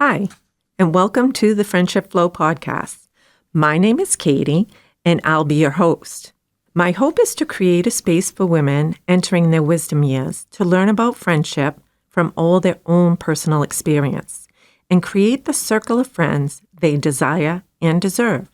Hi, and welcome to the Friendship Flow podcast. My name is Katy, and I'll be your host. My hope is to create a space for women entering their wisdom years to learn about friendship from all their own personal experience and create the circle of friends they desire and deserve.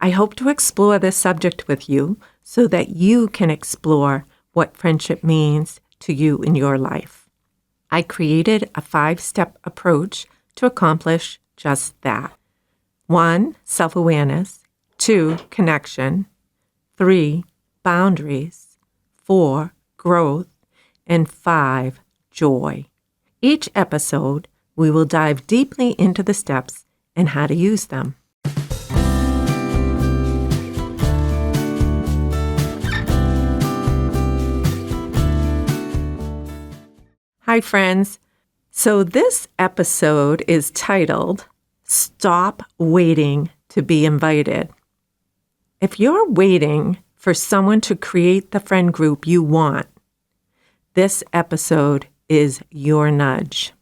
I hope to explore this subject with you so that you can explore what friendship means to you in your life. I created a 5-step approach to accomplish just that. 1, self-awareness. 2, connection. 3, boundaries. 4, growth. And 5, joy. Each episode, we will dive deeply into the steps and how to use them. Hi, friends. So this episode is titled, Stop Waiting to Be Invited. If you're waiting for someone to create the friend group you want, this episode is your nudge.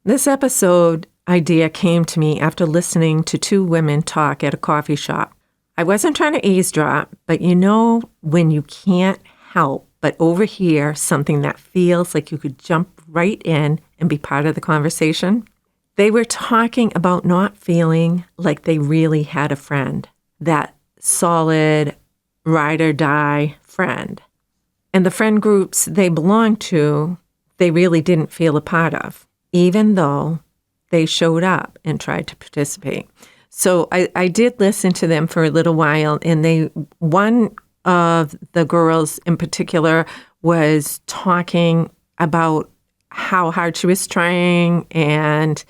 This episode idea came to me after listening to 2 women talk at a coffee shop. I wasn't trying to eavesdrop, but you know when you can't help but overhear something that feels like you could jump right in and be part of the conversation? They were talking about not feeling like they really had a friend, that solid ride or die friend. And the friend groups they belonged to, they really didn't feel a part of, even though they showed up and tried to participate. So I did listen to them for a little while, and one of the girls in particular was talking about how hard she was trying, and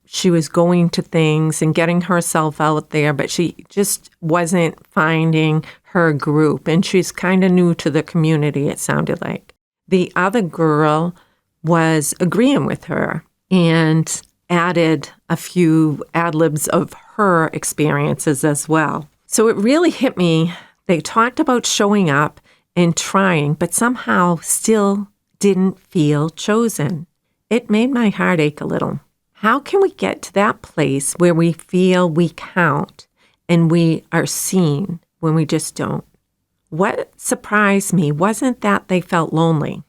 she was going to things and getting herself out there, but she just wasn't finding her group. And she's kind of new to the community, it sounded like. The other girl was agreeing with her and added a few ad-libs of her experiences as well. So it really hit me. They talked about showing up and trying, but somehow still didn't feel chosen. It made my heart ache a little. How can we get to that place where we feel we count and we are seen when we just don't? What surprised me wasn't that they felt lonely.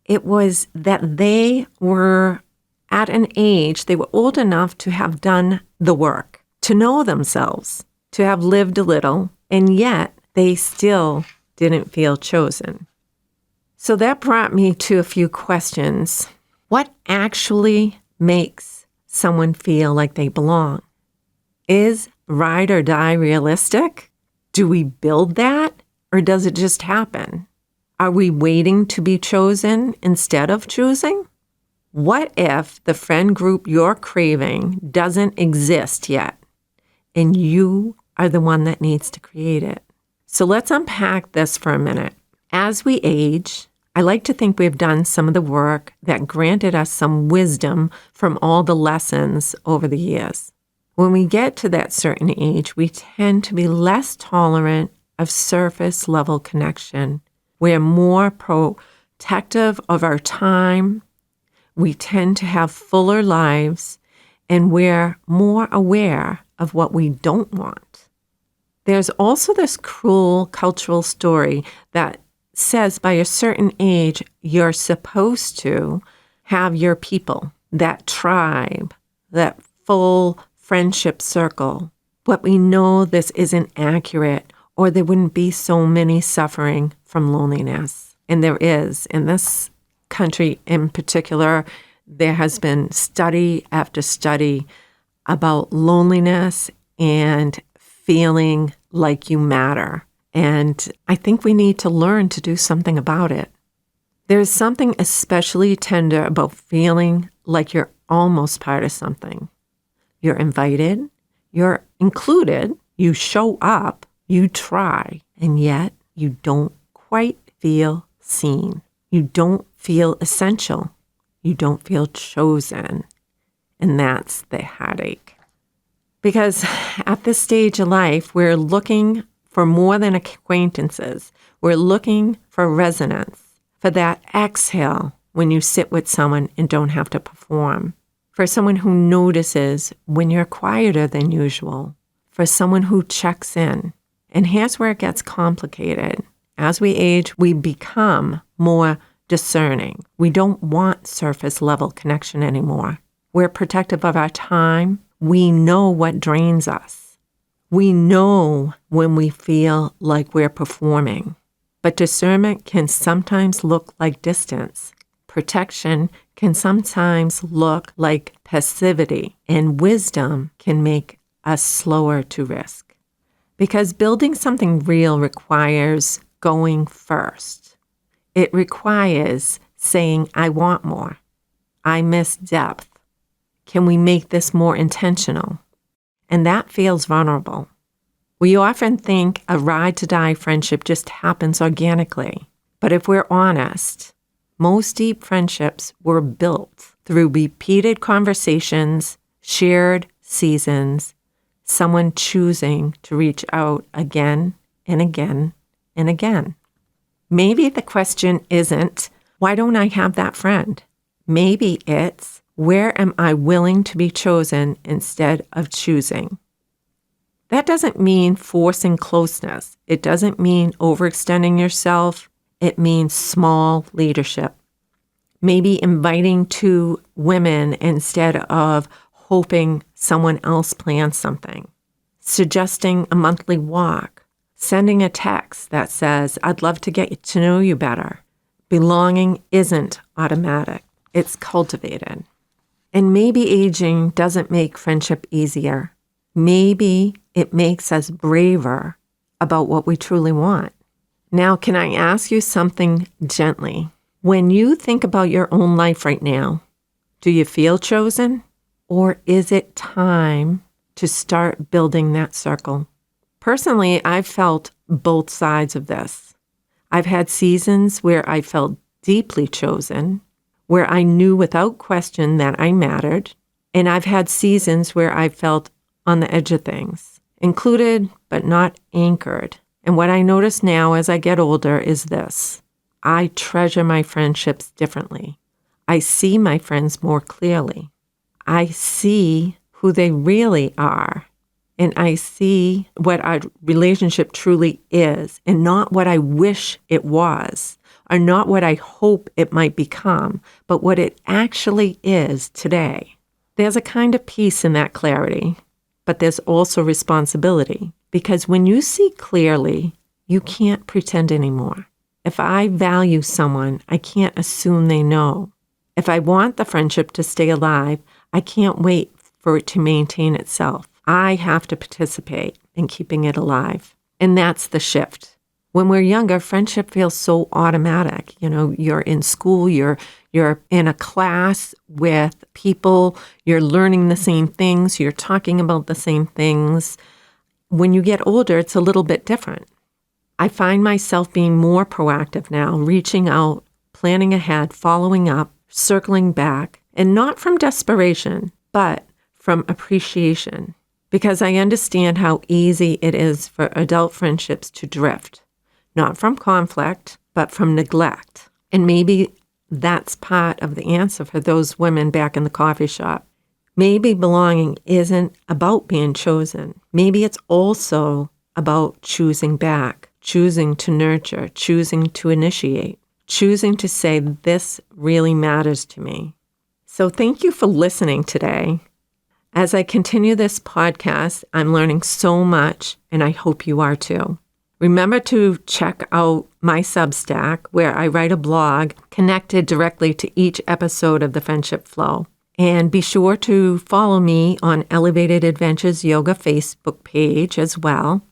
It was that they were at an age, they were old enough to have done the work, to know themselves, to have lived a little, and yet they still didn't feel chosen. So that brought me to a few questions. What actually makes someone feel like they belong? Is ride or die realistic? Do we build that, or does it just happen? Are we waiting to be chosen instead of choosing? What if the friend group you're craving doesn't exist yet, and you are the one that needs to create it? So let's unpack this for a minute. As we age, I like to think we've done some of the work that granted us some wisdom from all the lessons over the years. When we get to that certain age, we tend to be less tolerant of surface level connection. We're more protective of our time. We tend to have fuller lives, and we're more aware of what we don't want. There's also this cruel cultural story that says by a certain age, you're supposed to have your people, that tribe, that full friendship circle. But we know this isn't accurate, or there wouldn't be so many suffering from loneliness. And there is. In this country in particular, there has been study after study about loneliness and feeling like you matter. And I think we need to learn to do something about it. There's something especially tender about feeling like you're almost part of something. You're invited, you're included, you show up, you try, and yet you don't quite feel seen. You don't feel essential. You don't feel chosen. And that's the heartache. Because at this stage of life, we're looking for more than acquaintances. We're looking for resonance, for that exhale when you sit with someone and don't have to perform. for someone who notices when you're quieter than usual, for someone who checks in. And here's where it gets complicated. As we age, we become more discerning. We don't want surface level connection anymore. We're protective of our time. We know what drains us. We know when we feel like we're performing. But discernment can sometimes look like distance. Protection can sometimes look like passivity. And wisdom can make us slower to risk. Because building something real requires going first. It requires saying, I want more. I miss depth. Can we make this more intentional? And that feels vulnerable. We often think a ride-to-die friendship just happens organically. But if we're honest, most deep friendships were built through repeated conversations, shared seasons, someone choosing to reach out again and again and again. Maybe the question isn't, why don't I have that friend? Maybe it's, where am I willing to be chosen instead of choosing? That doesn't mean forcing closeness. It doesn't mean overextending yourself. It means small leadership. Maybe inviting two women instead of hoping someone else plans something. Suggesting a monthly walk. Sending a text that says, I'd love to get to know you better. Belonging isn't automatic. It's cultivated. And maybe aging doesn't make friendship easier. Maybe it makes us braver about what we truly want. Now, can I ask you something gently? When you think about your own life right now, do you feel chosen? Or is it time to start building that circle? Personally, I've felt both sides of this. I've had seasons where I felt deeply chosen, where I knew without question that I mattered, and I've had seasons where I felt on the edge of things, included but not anchored. And what I notice now as I get older is this. I treasure my friendships differently. I see my friends more clearly. I see who they really are. And I see what our relationship truly is, and not what I wish it was, or not what I hope it might become, but what it actually is today. There's a kind of peace in that clarity, but there's also responsibility, because when you see clearly, you can't pretend anymore. If I value someone, I can't assume they know. If I want the friendship to stay alive, I can't wait for it to maintain itself. I have to participate in keeping it alive. And that's the shift. When we're younger, friendship feels so automatic. You know, you're in school, you're in a class with people, you're learning the same things, you're talking about the same things. When you get older, it's a little bit different. I find myself being more proactive now, reaching out, planning ahead, following up, circling back, and not from desperation, but from appreciation. Because I understand how easy it is for adult friendships to drift, not from conflict, but from neglect. And maybe that's part of the answer for those women back in the coffee shop. Maybe belonging isn't about being chosen. Maybe it's also about choosing back, choosing to nurture, choosing to initiate, choosing to say, this really matters to me. So thank you for listening today. As I continue this podcast, I'm learning so much, and I hope you are too. Remember to check out my Substack, where I write a blog connected directly to each episode of the Friendship Flow. And be sure to follow me on Elevated Adventures Yoga Facebook page as well.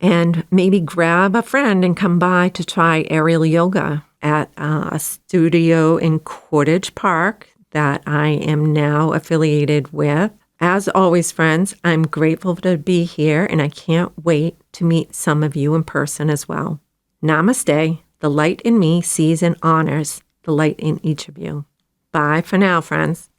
And maybe grab a friend and come by to try aerial yoga at a studio in Cottage Park that I am now affiliated with. As always, friends, I'm grateful to be here, and I can't wait to meet some of you in person as well. Namaste. The light in me sees and honors the light in each of you. Bye for now, friends.